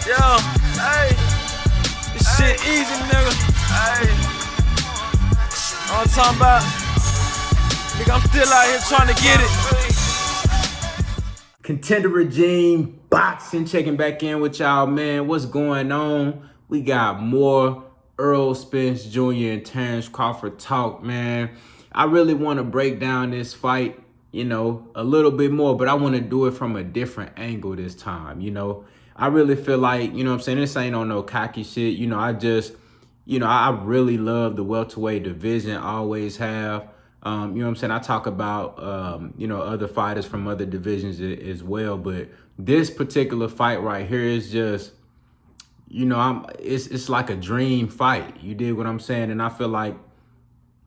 Yo, hey, this shit easy, nigga. Hey, all I'm talking about, nigga, I'm still out here trying to get it. Contender Regime Boxing checking back in with y'all, man. What's going on? We got more ERROL Spence Jr. and Terence Crawford talk, man. I really want to break down this fight, a little bit more, but I want to do it from a different angle this time, I really feel like, this ain't on no cocky shit. I really love the welterweight division, always have. I talk about, other fighters from other divisions as well. But this particular fight right here is just, it's like a dream fight. You dig what I'm saying? And I feel like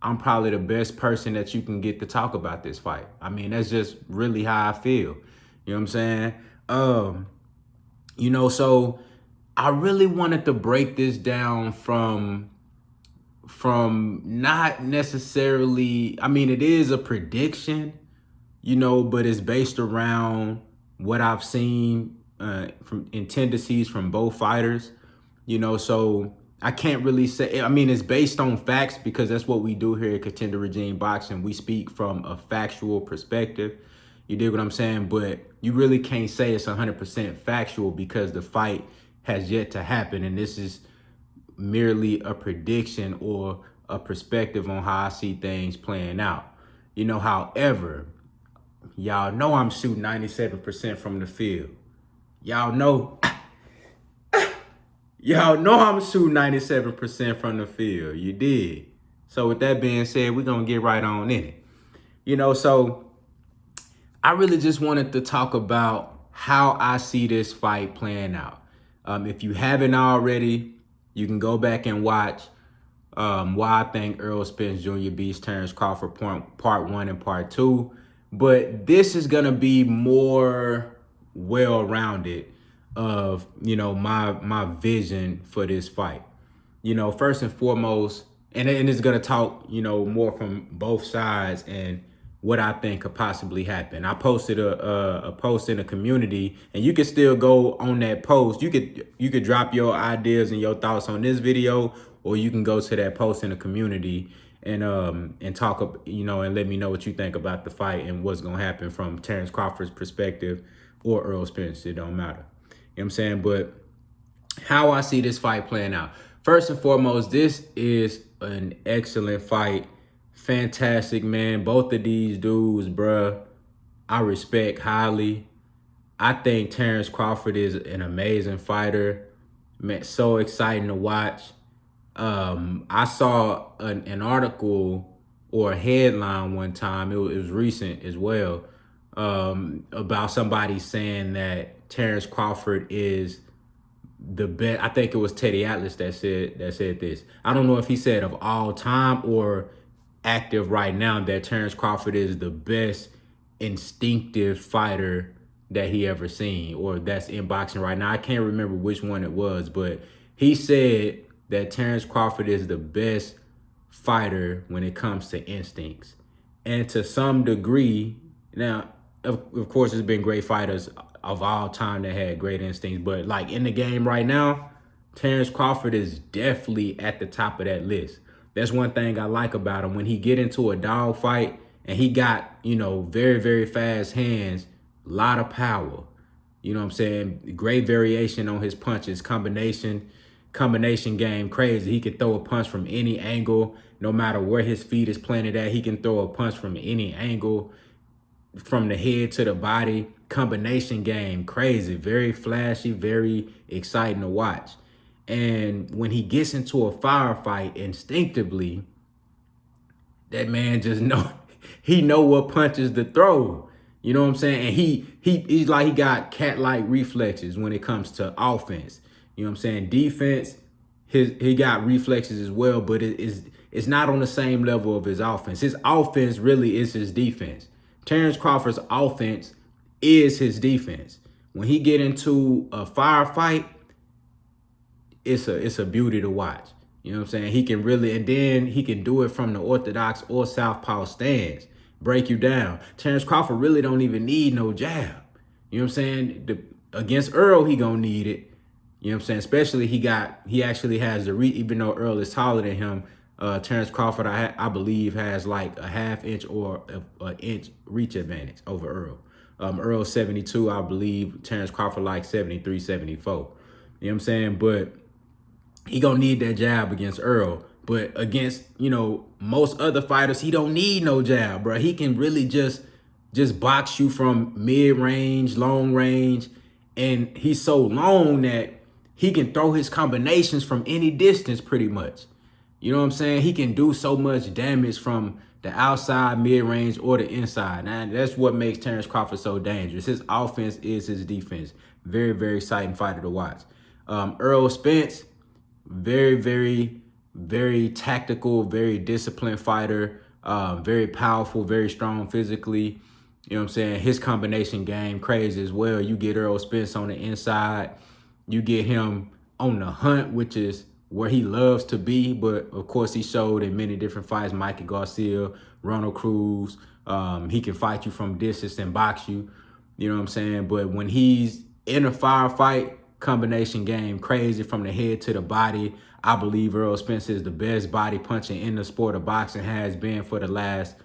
I'm probably the best person that you can get to talk about this fight. I mean, that's just really how I feel. You know what I'm saying? So I really wanted to break this down from not necessarily, I mean, it is a prediction, but it's based around what I've seen in tendencies from both fighters, so I can't really say, I mean, it's based on facts because that's what we do here at Contender Regime Boxing. We speak from a factual perspective. You dig what I'm saying? But you really can't say it's 100% factual because the fight has yet to happen. And this is merely a prediction or a perspective on how I see things playing out. However, y'all know I'm shooting 97% from the field. Y'all know I'm shooting 97% from the field. You did. So with that being said, we're going to get right on in it. So I really just wanted to talk about how I see this fight playing out. If you haven't already, you can go back and watch why I think ERROL Spence Jr. beats Terence Crawford part 1 and part 2. But this is going to be more well-rounded of, my vision for this fight. First and foremost, and it's going to talk, more from both sides and what I think could possibly happen. I posted a post in the community, and you can still go on that post. You could drop your ideas and your thoughts on this video, or you can go to that post in the community and talk, and let me know what you think about the fight and what's gonna happen from Terence Crawford's perspective or ERROL Spence. It don't matter. You know what I'm saying? But how I see this fight playing out. First and foremost, this is an excellent fight. Fantastic, man. Both of these dudes, bruh, I respect highly. I think Terence Crawford is an amazing fighter. Man, so exciting to watch. I saw an article or a headline one time, it was recent as well, about somebody saying that Terence Crawford is the best. I think it was Teddy Atlas that said this. I don't know if he said of all time or active right now, that Terence Crawford is the best instinctive fighter that he ever seen, or that's in boxing right now. I can't remember which one it was, but he said that Terence Crawford is the best fighter when it comes to instincts. And to some degree, now, of course, there's been great fighters of all time that had great instincts, but like in the game right now, Terence Crawford is definitely at the top of that list. That's one thing I like about him. When he get into a dog fight and he got, very, very fast hands, a lot of power. You know what I'm saying? Great variation on his punches, combination game, crazy. He can throw a punch from any angle, no matter where his feet is planted at. He can throw a punch from any angle, from the head to the body. Combination game, crazy, very flashy, very exciting to watch. And when he gets into a firefight, instinctively, that man just he know what punches to throw. You know what I'm saying? And he's like, he got cat-like reflexes when it comes to offense. You know what I'm saying? Defense, he got reflexes as well, but it's not on the same level of his offense. His offense really is his defense. Terence Crawford's offense is his defense. When he get into a firefight, it's a beauty to watch. You know what I'm saying? He can really, and then he can do it from the orthodox or southpaw stance, break you down. Terence Crawford really don't even need no jab. You know what I'm saying? Against Earl, he gonna need it. You know what I'm saying? Especially he actually has the reach, even though Earl is taller than him. Terrence Crawford, I believe, has like a half inch or an inch reach advantage over Earl. Earl 72, I believe. Terrence Crawford like 73, 74. You know what I'm saying? But he gonna need that jab against Earl. But against, most other fighters, he don't need no jab, bro. He can really just box you from mid-range, long range. And he's so long that he can throw his combinations from any distance pretty much. You know what I'm saying? He can do so much damage from the outside, mid-range, or the inside. And that's what makes Terrence Crawford so dangerous. His offense is his defense. Very, very exciting fighter to watch. ERROL Spence, very, very, very tactical, very disciplined fighter. Very powerful, very strong physically. You know what I'm saying? His combination game, crazy as well. You get ERROL Spence on the inside. You get him on the hunt, which is where he loves to be. But, of course, he showed in many different fights, Mikey Garcia, Ronald Cruz. He can fight you from distance and box you. You know what I'm saying? But when he's in a firefight, combination game, crazy from the head to the body. I believe ERROL Spence is the best body puncher in the sport of boxing, has been for the last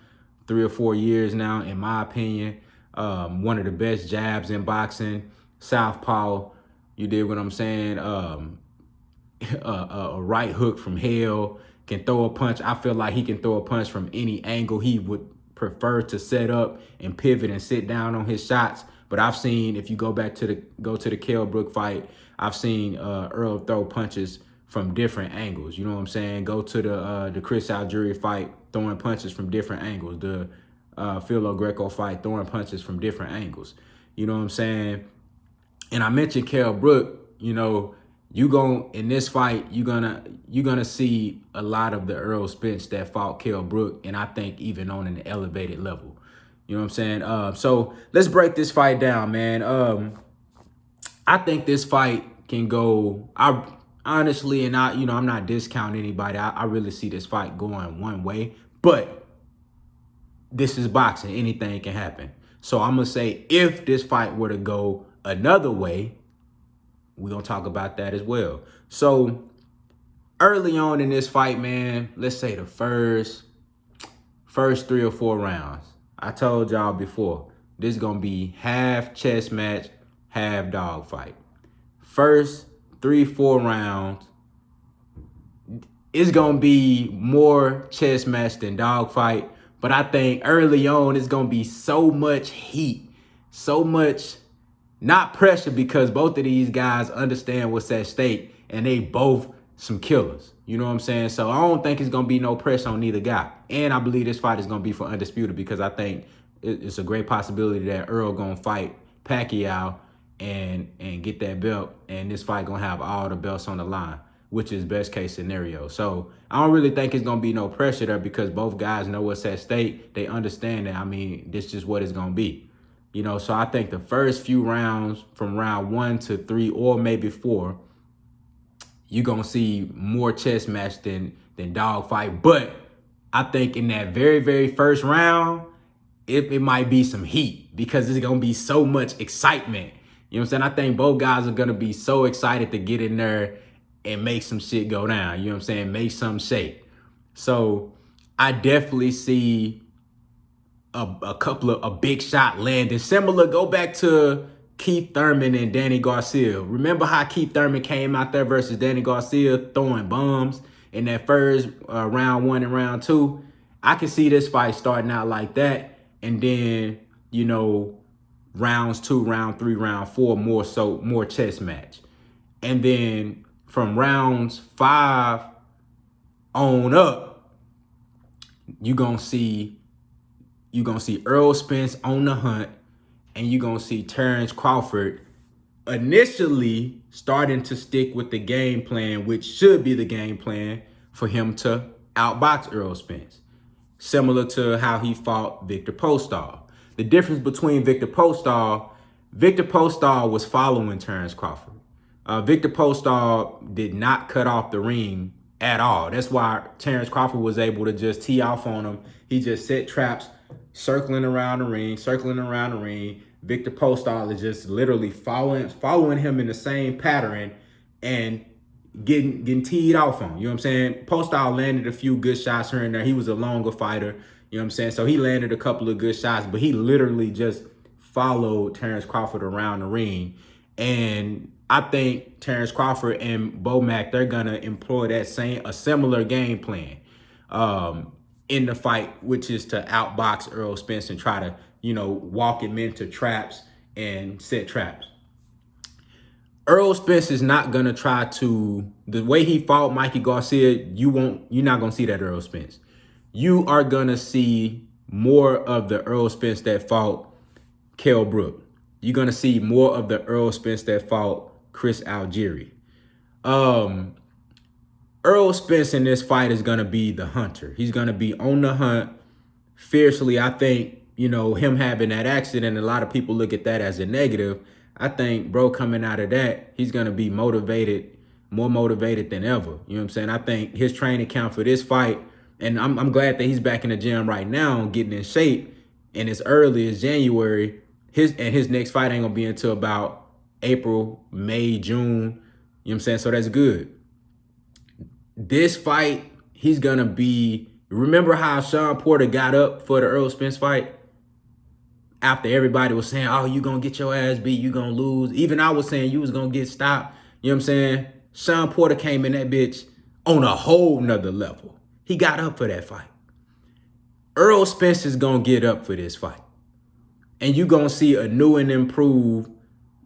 3 or 4 years now, in my opinion. One of the best jabs in boxing. Southpaw, you did what I'm saying? A right hook from hell, can throw a punch. I feel like he can throw a punch from any angle. He would prefer to set up and pivot and sit down on his shots. But I've seen, if you go to the Kell Brook fight, I've seen Earl throw punches from different angles. You know what I'm saying? Go to the Chris Algieri fight, throwing punches from different angles. The Philo Greco fight, throwing punches from different angles. You know what I'm saying? And I mentioned Kell Brook. In this fight, you're gonna see a lot of the ERROL Spence that fought Kell Brook, and I think even on an elevated level. You know what I'm saying? So let's break this fight down, man. I think this fight can go. Honestly, and I'm not discounting anybody. I really see this fight going one way, but this is boxing. Anything can happen. So I'm gonna say, if this fight were to go another way, we're gonna talk about that as well. So early on in this fight, man, let's say the first 3 or 4 rounds. I told y'all before, this is gonna be half chess match, half dog fight. First 3-4 rounds, it's gonna be more chess match than dog fight. But I think early on, it's gonna be so much heat, so much, not pressure, because both of these guys understand what's at stake, and they both some killers. You know what I'm saying? So I don't think it's going to be no pressure on neither guy. And I believe this fight is going to be for undisputed, because I think it's a great possibility that Earl going to fight Pacquiao and get that belt. And this fight going to have all the belts on the line, which is best case scenario. So I don't really think it's going to be no pressure there, because both guys know what's at stake. They understand that. I mean, this is just what it's going to be. So I think the first few rounds, from round 1 to 3 or maybe 4, you're going to see more chess match than dog fight. But I think in that very, very first round, it might be some heat, because it's going to be so much excitement. You know what I'm saying? I think both guys are going to be so excited to get in there and make some shit go down. You know what I'm saying? Make some shake. So I definitely see a big shot landing. Similar, go back to Keith Thurman and Danny Garcia. Remember how Keith Thurman came out there versus Danny Garcia throwing bombs in that first round 1 and round 2? I can see this fight starting out like that, and then rounds 2, round 3, round 4 more chess match, and then from rounds 5 on up, you're gonna see ERROL Spence on the hunt, and you're going to see Terence Crawford initially starting to stick with the game plan, which should be the game plan for him to outbox ERROL Spence, similar to how he fought Victor Postol. The difference between Victor Postol was following Terence Crawford. Victor Postol did not cut off the ring at all. That's why Terence Crawford was able to just tee off on him. He just set traps, circling around the ring. Victor Postol is just literally following him in the same pattern and getting teed off on. You know what I'm saying? Postol landed a few good shots here and there. He was a longer fighter. You know what I'm saying? So he landed a couple of good shots, but he literally just followed Terence Crawford around the ring. And I think Terence Crawford and Bomac, they're gonna employ a similar game plan in the fight, which is to outbox Errol Spence and try to, walk him into traps and set traps. Errol Spence is not gonna try to, the way he fought Mikey Garcia, you're not gonna see that Errol Spence. You are gonna see more of the Errol Spence that fought Kell Brook. You're gonna see more of the Errol Spence that fought Chris Algieri. Errol Spence in this fight is gonna be the hunter. He's gonna be on the hunt fiercely. I think, him having that accident, a lot of people look at that as a negative. I think, bro, coming out of that, he's going to be motivated, more motivated than ever. You know what I'm saying? I think his training camp for this fight, and I'm glad that he's back in the gym right now, getting in shape, and as early as January, his next fight ain't going to be until about April, May, June. You know what I'm saying? So that's good. This fight, he's going to be, remember how Sean Porter got up for the Errol Spence fight? After everybody was saying, oh, you going to get your ass beat, you going to lose. Even I was saying you was going to get stopped. You know what I'm saying? Sean Porter came in that bitch on a whole nother level. He got up for that fight. Errol Spence is going to get up for this fight. And you going to see a new and improved.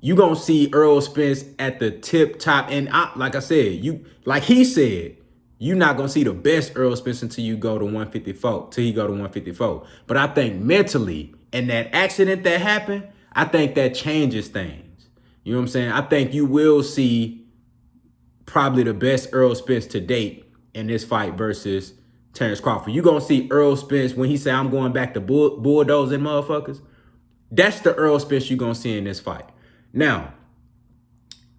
You going to see Errol Spence at the tip top. And like I said, like he said, you're not going to see the best Errol Spence until you go to 154, till he go to 154. But I think mentally, and that accident that happened, I think that changes things. You know what I'm saying? I think you will see probably the best Errol Spence to date in this fight versus Terence Crawford. You're going to see Errol Spence when he say, I'm going back to bulldozing motherfuckers. That's the Errol Spence you're going to see in this fight. Now,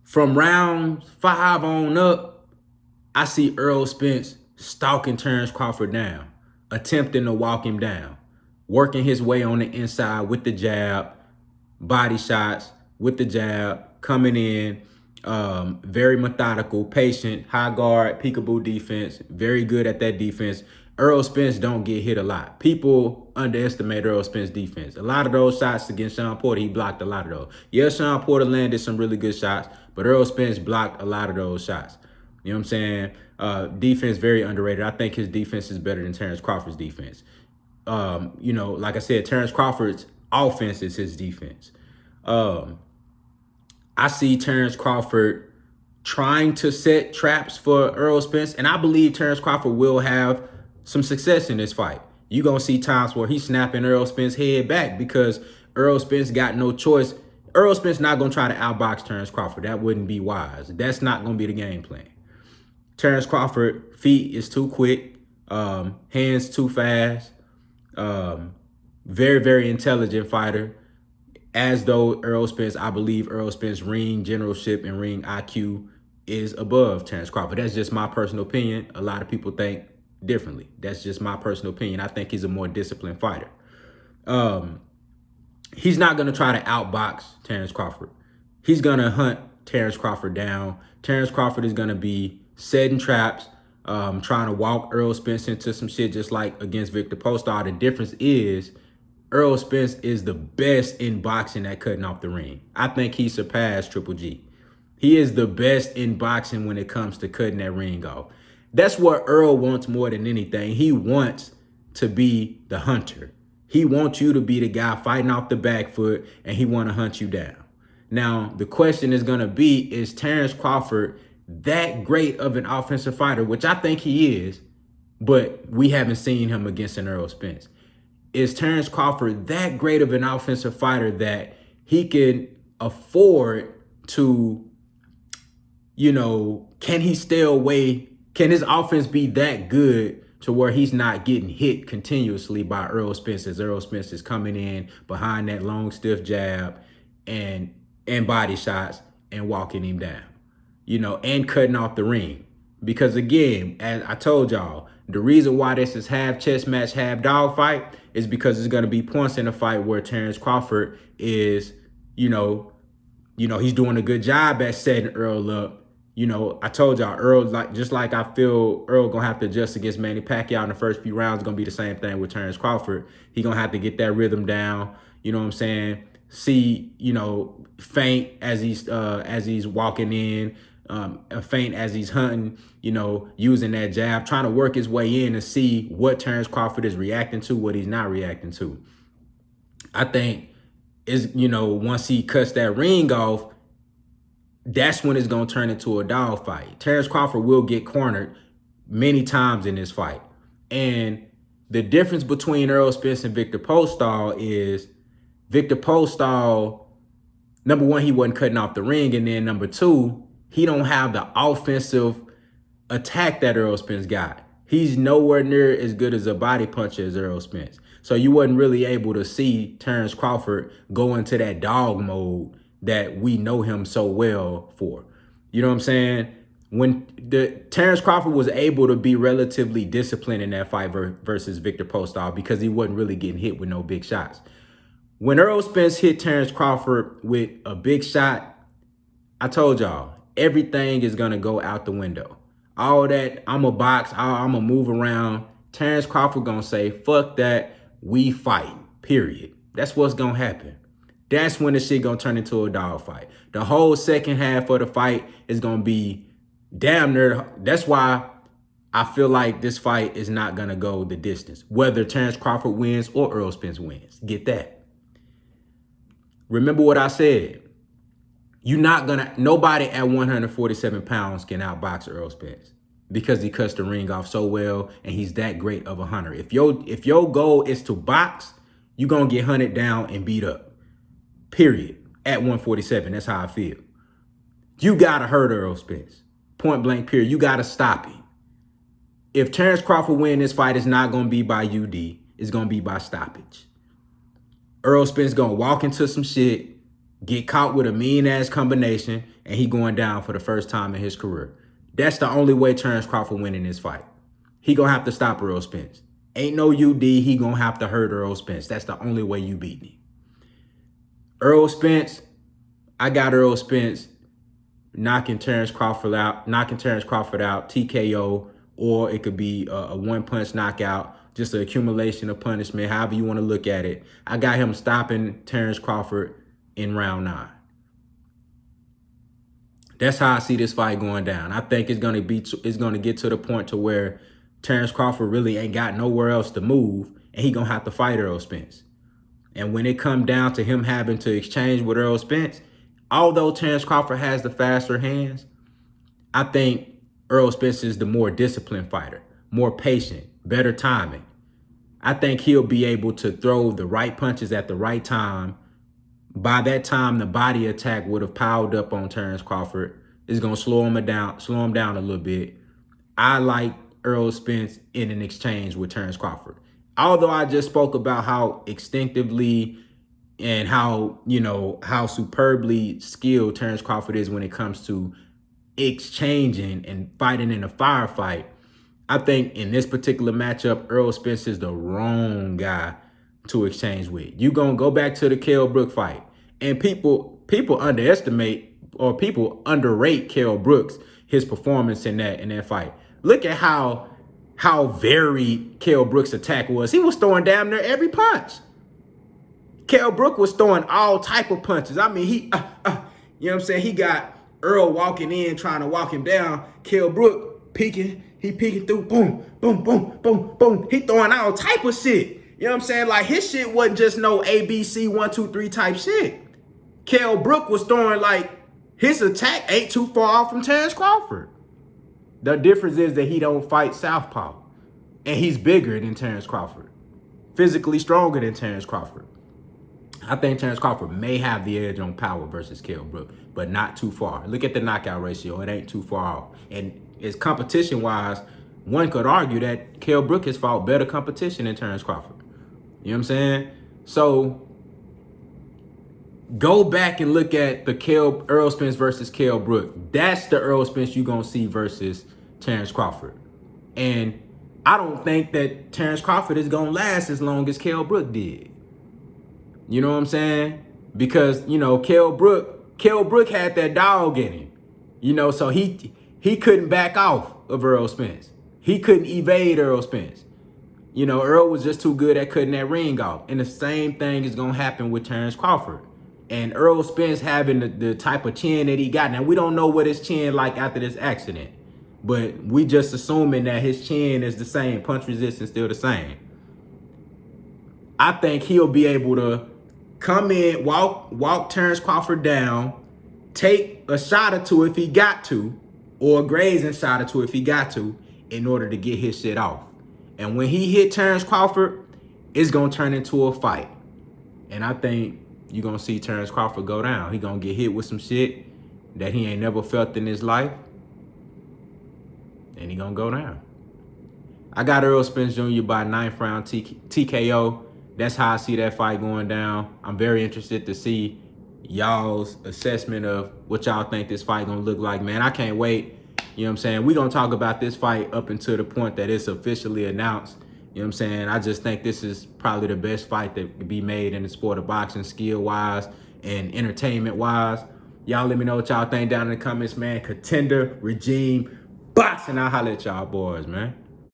from round 5 on up, I see Errol Spence stalking Terence Crawford down, attempting to walk him down, working his way on the inside with the jab, body shots with the jab, coming in, very methodical, patient, high guard, peekaboo defense, very good at that defense. Errol Spence don't get hit a lot. People underestimate Errol Spence's defense. A lot of those shots against Sean Porter, he blocked a lot of those. Yeah, Sean Porter landed some really good shots, but Errol Spence blocked a lot of those shots. You know what I'm saying? Defense, very underrated. I think his defense is better than Terence Crawford's defense. Like I said, Terence Crawford's offense is his defense. I see Terence Crawford trying to set traps for Errol Spence, and I believe Terence Crawford will have some success in this fight. You're going to see times where he's snapping Errol Spence's head back because Errol Spence got no choice. Errol Spence not going to try to outbox Terence Crawford. That wouldn't be wise. That's not going to be the game plan. Terence Crawford, feet is too quick, hands too fast. Very, very intelligent fighter. As though Errol Spence, I believe Errol Spence ring generalship and ring IQ is above Terence Crawford. That's just my personal opinion. A lot of people think differently. That's just my personal opinion. I think he's a more disciplined fighter. He's not going to try to outbox Terence Crawford. He's going to hunt Terence Crawford down. Terence Crawford is going to be setting traps, trying to walk Errol Spence into some shit just like against Victor Postol. The difference is Errol Spence is the best in boxing at cutting off the ring. I think he surpassed Triple G. He is the best in boxing when it comes to cutting that ring off. That's what Earl wants more than anything. He wants to be the hunter. He wants you to be the guy fighting off the back foot, and he want to hunt you down. Now, the question is going to be, is Terence Crawford that great of an offensive fighter, which I think he is, but we haven't seen him against an Errol Spence. Is Terence Crawford that great of an offensive fighter that he can afford to, can he stay away? Can his offense be that good to where he's not getting hit continuously by Errol Spence as Errol Spence is coming in behind that long, stiff jab and body shots and walking him down, and cutting off the ring? Because again, as I told y'all, the reason why this is half chess match, half dog fight is because there's going to be points in the fight where Terence Crawford is, he's doing a good job at setting Earl up. You know, I told y'all Earl, just like I feel Earl gonna have to adjust against Manny Pacquiao in the first few rounds. Gonna be the same thing with Terence Crawford. He gonna have to get that rhythm down. You know what I'm saying? See, you know, feint as he's walking in, a feint as he's hunting. You know, using that jab, trying to work his way in and see what Terence Crawford is reacting to, what he's not reacting to. I think once he cuts that ring off, that's when it's going to turn into a dogfight. Terence Crawford will get cornered many times in this fight. And the difference between Errol Spence and Victor Postol is Victor Postol, number one, he wasn't cutting off the ring. And then number two, he don't have the offensive attack that Errol Spence got. He's nowhere near as good as a body puncher as Errol Spence. So you wasn't really able to see Terence Crawford go into that dog mode that we know him so well for. You know what I'm saying? When Terence Crawford was able to be relatively disciplined in that fight versus Victor Postol because he wasn't really getting hit with no big shots. When Errol Spence hit Terence Crawford with a big shot, I told y'all, everything is going to go out the window. All that, I'm a box, I'm a move around. Terence Crawford going to say, fuck that, we fight, period. That's what's going to happen. That's when the shit gonna turn into a dog fight. The whole second half of the fight is gonna be damn near. That's why I feel like this fight is not gonna go the distance. Whether Terence Crawford wins or Errol Spence wins. Get that. Remember what I said. Nobody at 147 pounds can outbox Errol Spence because he cuts the ring off so well and he's that great of a hunter. If your goal is to box, you're gonna get hunted down and beat up. Period. At 147. That's how I feel. You got to hurt Errol Spence. Point blank, period. You got to stop him. If Terence Crawford wins this fight, it's not going to be by UD. It's going to be by stoppage. Errol Spence going to walk into some shit, get caught with a mean-ass combination, and he going down for the first time in his career. That's the only way Terence Crawford winning this fight. He going to have to stop Errol Spence. Ain't no UD. He going to have to hurt Errol Spence. That's the only way you beat him. Errol Spence, I got Errol Spence knocking Terence Crawford out, TKO, or it could be a one-punch knockout, just an accumulation of punishment, however you want to look at it. I got him stopping Terence Crawford in round 9. That's how I see this fight going down. I think it's going to get to the point to where Terence Crawford really ain't got nowhere else to move, and he going to have to fight Errol Spence. And when it come down to him having to exchange with Errol Spence, although Terence Crawford has the faster hands, I think Errol Spence is the more disciplined fighter, more patient, better timing. I think he'll be able to throw the right punches at the right time. By that time, the body attack would have piled up on Terence Crawford. It's going to slow him down a little bit. I like Errol Spence in an exchange with Terence Crawford. Although I just spoke about how instinctively and how superbly skilled Terence Crawford is when it comes to exchanging and fighting in a firefight, I think in this particular matchup, Errol Spence is the wrong guy to exchange with. You gonna go back to the Kell Brook fight, and people underestimate or people underrate Kell Brooks, his performance in that fight. Look at how varied Kell Brooks' attack was. He was throwing damn near every punch. Kell Brook was throwing all type of punches. I mean, you know what I'm saying? He got Earl walking in, trying to walk him down. Kell Brook peeking. He peeking through. Boom, boom, boom, boom, boom. He throwing all type of shit. You know what I'm saying? Like, his shit wasn't just no ABC 1, 2, 3 type shit. Kell Brook was throwing, like, his attack ain't too far off from Terence Crawford. The difference is that he don't fight southpaw. And he's bigger than Terence Crawford. Physically stronger than Terence Crawford. I think Terence Crawford may have the edge on power versus Kell Brook, but not too far. Look at the knockout ratio. It ain't too far off. And it's competition-wise, one could argue that Kell Brook has fought better competition than Terence Crawford. You know what I'm saying? So go back and look at the Errol Spence versus Kell Brook. That's the Errol Spence you're going to see versus Terence Crawford. And I don't think that Terence Crawford is going to last as long as Kell Brook did. You know what I'm saying? Because, Kell Brook had that dog in him. You know, so he couldn't back off of Errol Spence. He couldn't evade Errol Spence. You know, Errol was just too good at cutting that ring off. And the same thing is going to happen with Terence Crawford. And Errol Spence having the type of chin that he got. Now, we don't know what his chin like after this accident. But we just assuming that his chin is the same. Punch resistance still the same. I think he'll be able to come in, walk Terence Crawford down, take a shot or two if he got to, or a grazing shot or two if he got to, in order to get his shit off. And when he hit Terence Crawford, it's going to turn into a fight. And I think you're going to see Terence Crawford go down. He going to get hit with some shit that he ain't never felt in his life. And he going to go down. I got Errol Spence Jr. by 9th round TKO. That's how I see that fight going down. I'm very interested to see y'all's assessment of what y'all think this fight going to look like, man. I can't wait. You know what I'm saying? We're going to talk about this fight up until the point that it's officially announced. You know what I'm saying? I just think this is probably the best fight that could be made in the sport of boxing, skill-wise and entertainment-wise. Y'all let me know what y'all think down in the comments, man. Contender, regime, boxing. I'll holler at y'all boys, man.